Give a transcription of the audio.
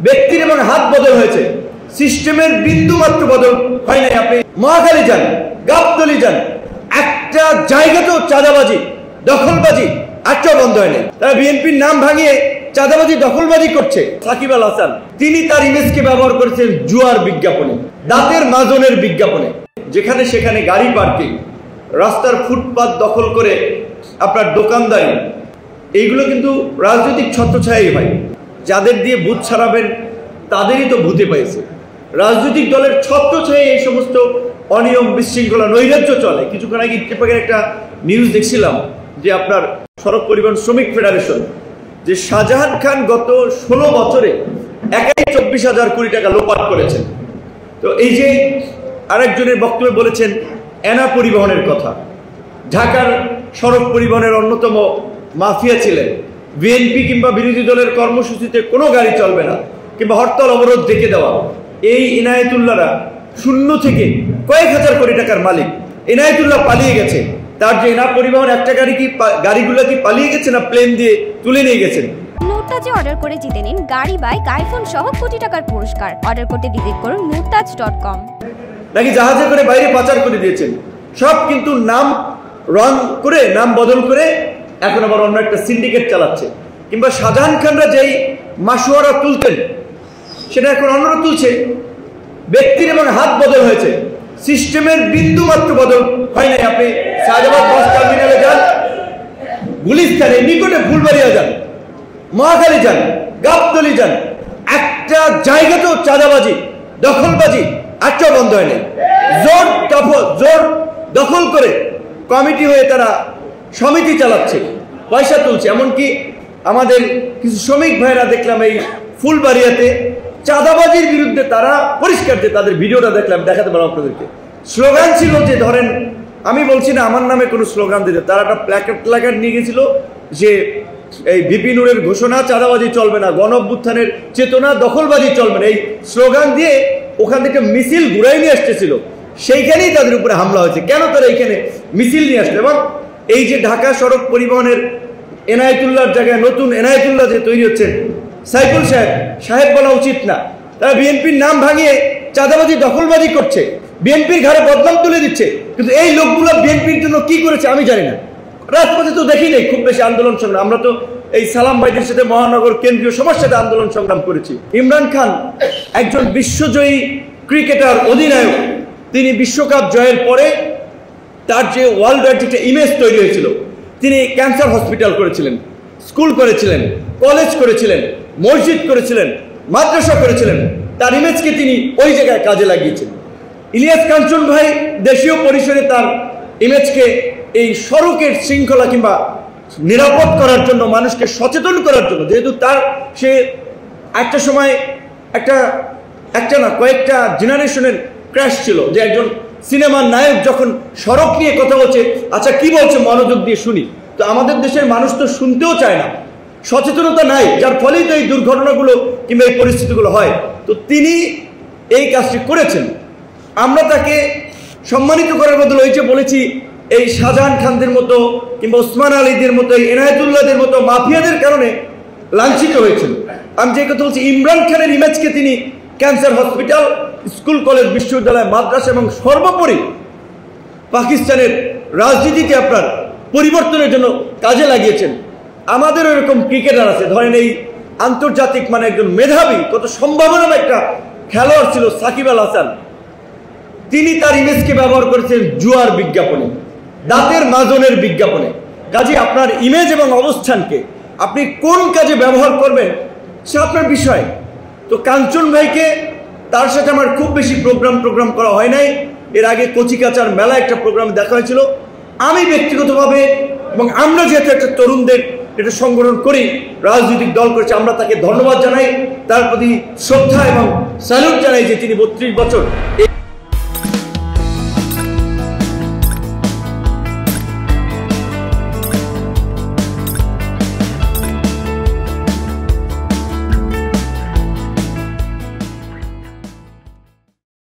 ব্যক্তির এবং হাত বদল হয়েছে, সিস্টেমের বিন্দু মাত্র বদল হয় নাই। আপনি মহাখালী যান, গাবতলী যান, একটা জায়গাতেও চাঁদাবাজি দখলবাজি আটটাও বন্ধ হয় নাই। তারা বিএনপির নাম ভাঙিয়ে চাঁদাবাজি দখলবাজি করছে। সাকিব আল হাসান তিনি তার ইমেজকে ব্যবহার করেছেন জুয়ার বিজ্ঞাপনে, দাঁতের মাজনের বিজ্ঞাপনে, যেখানে সেখানে গাড়ি পার্কিং, রাস্তার ফুটপাত দখল করে আপনার দোকানদারি, এইগুলো কিন্তু রাজনৈতিক ছত্রছায়াই হয়। যাদের দিয়ে ভূত ছাড়াবেন তাদেরই তো ভূতে পাইছে। রাজনৈতিক দলের ছত্রছায়ায় এই সমস্ত অনিয়ম, বিশৃঙ্খলা, নৈরাজ্য চলে। কিছুক্ষণ আগে ইত্তেফাকের একটা নিউজ দেখছিলাম যে আপনার সড়ক পরিবহন শ্রমিক ফেডারেশন, যে শাহজাহান খান গত 16 বছরে একাই 24,000 কোটি টাকা লোপাট করেছেন। তো এই যে আরেকজনের বক্তব্যে বলেছেন এনা পরিবহনের কথা, ঢাকার সড়ক পরিবহনের অন্যতম মাফিয়া ছিলেন। বিএনপি কিংবা বিরোধী দলের কর্মসূচিতে কোনো গাড়ি চলবে না কিংবা হরতাল অবরোধ ডেকে দেওয়া। এই ইনায়েতুল্লাহরা শূন্য থেকে কয়েক হাজার কোটি টাকার মালিক। ইনায়েতুল্লাহ পালিয়ে গেছে, তার যে এনা পরিবহন একটা গাড়িগুলো কি পালিয়ে গেছে না প্লেন দিয়ে তুলে নিয়ে গেছেন? মুরতাজে অর্ডার করে জিতে নিন গাড়ি, বাইক, আইফোন সহ কোটি টাকার পুরস্কার। অর্ডার করতে ভিজিট করুন murtaj.com। নাকি জাহাজে করে বাইরে পাচার করে দিয়েছেন সব, কিন্তু নাম রং করে, নাম বদল করে এখন আবার অন্য একটা সিন্ডিকেট চালাচ্ছে। কিংবা শাহজাহান খানরা যেই মাসোয়ারা তুলতেন সেটা এখন অন্যরা তুলছে। ব্যক্তির এবং হাত বদল হয়েছে, সিস্টেমের বিন্দু মাত্র বদল হয় নাই। আপনি শাহজাবাদ বাস টার্মিনালে যান, গুলিস্তানে নিকটে ফুলবাড়িয়া যান, মহাখালী যান, গাবতলী যান, একটা জায়গাতেও চাঁদাবাজি দখলবাজি আটটাও বন্ধ হয় নাই। জোর দখল করে কমিটি হয়ে তারা সমিতি চালাচ্ছে, পয়সা তুলছে। এমনকি আমাদের কিছু শ্রমিক ভাইরা দেখলাম এই ফুলবাড়িয়াতে চাঁদাবাজির বিরুদ্ধে তারা পরিষ্কার, যে তাদের ভিডিওটা দেখলাম, দেখাতে পারলাম আপনাদেরকে। স্লোগান ছিল যে, ধরেন আমি বলছি না আমার নামে কোনো স্লোগান দিতে, তারা একটা প্ল্যাকার্ড নিয়ে গেছিল যে এই ভিপি নুরের ঘোষণা, চাঁদাবাজি চলবে না, গণ অভ্যুত্থানের চেতনা, দখলবাজি চলবে না, এই স্লোগান দিয়ে ওখান থেকে মিছিল ঘুরাই নিয়ে আসতেছিল। সেইখানেই তাদের উপরে হামলা হয়েছে। কেন তারা এইখানে মিছিল নিয়ে আসলো? এবং এই যে ঢাকা সড়ক পরিবহনের এনায়েতুল্লাহর জায়গায় নতুন এনায়েতুল্লাহ যে তৈরি হচ্ছে, সাইফুল সাহেব বলা উচিত না। তারা বিএনপির নাম ভাঙিয়ে চাঁদাবাজি দখলবাজি করছে, বিএনপির ঘাড়ে বদনাম তুলে দিচ্ছে। কিন্তু এই লোকগুলো বিএনপির জন্য কি করেছে আমি জানি না। রাজপথে তো দেখি নেই খুব বেশি আন্দোলন সংগ্রাম। আমরা তো এই সালাম ভাইদের সাথে মহানগর কেন্দ্রীয় সবার সাথে আন্দোলন সংগ্রাম করেছি। ইমরান খান একজন বিশ্বজয়ী ক্রিকেটার, অধিনায়ক। তিনি বিশ্বকাপ জয়ের পরে তার যে ওয়ার্ল্ড ওয়াইড একটা ইমেজ তৈরি হয়েছিল, তিনি ক্যান্সার হসপিটাল করেছিলেন, স্কুল করেছিলেন, কলেজ করেছিলেন, মসজিদ করেছিলেন, মাদ্রাসা করেছিলেন। তার ইমেজকে তিনি ওই জায়গায় কাজে লাগিয়েছেন। ইলিয়াস কাঞ্চন ভাই দেশীয় পরিসরে তার ইমেজকে এই সড়কের শৃঙ্খলা কিংবা নিরাপদ করার জন্য, মানুষকে সচেতন করার জন্য, যেহেতু তার সে একটা সময় একটা না কয়েকটা জেনারেশনের ক্র্যাশ ছিল, যে একজন সিনেমার নায়ক যখন সড়ক নিয়ে কথা বলছে, আচ্ছা কি বলছে মনোযোগ দিয়ে শুনি। তো আমাদের দেশের মানুষ তো শুনতেও চায় না, সচেতনতা নাই, যার ফলেই তো এই দুর্ঘটনাগুলো কিংবা এই পরিস্থিতিগুলো হয়। তো তিনি এই কাজটি করেছেন। আমরা তাকে সম্মানিত করার বদলে ওই যে বলেছি, এই শাহজাহান খানদের মতো কিংবা ওসমান আলীদের মতো, এই এনায়েতুল্লাহদের মতো মাফিয়াদের কারণে লাঞ্ছিত হয়েছেন। আমি যে কথা বলছি, ইমরান খানের ইমেজকে তিনি ক্যান্সার হসপিটাল, স্কুল, কলেজ, বিশ্ববিদ্যালয়, মাদ্রাসা এবং সর্বোপরি পাকিস্তানের রাজনীতিকে আপনার পরিবর্তনের জন্য কাজে লাগিয়েছেন। আমাদের এরকম ক্রিকেটার আছে, ধরেন এই আন্তর্জাতিক মানে একজন মেধাবী, কত সম্ভাবনার একটা খেলোয়াড় ছিল সাকিব আল হাসান। তিনি তার ইমেজকে ব্যবহার করেছেন জুয়ার বিজ্ঞাপনে, দাঁতের মাজনের বিজ্ঞাপনে। কাজে আপনার ইমেজ এবং অবস্থানকে আপনি কোন কাজে ব্যবহার করবেন সে আপনার বিষয়। তো কাঞ্চন ভাইকে, তার সাথে আমার খুব বেশি প্রোগ্রাম করা হয় নাই। এর আগে কচিকাচার মেলা একটা প্রোগ্রাম দেখা হয়েছিল। আমি ব্যক্তিগতভাবে এবং আমরা যেহেতু একটা তরুণদের এটা সংগঠন করি, রাজনৈতিক দল করেছে, আমরা তাকে ধন্যবাদ জানাই, তার প্রতি শ্রদ্ধা এবং স্যালুট জানাই যে তিনি 32 বছর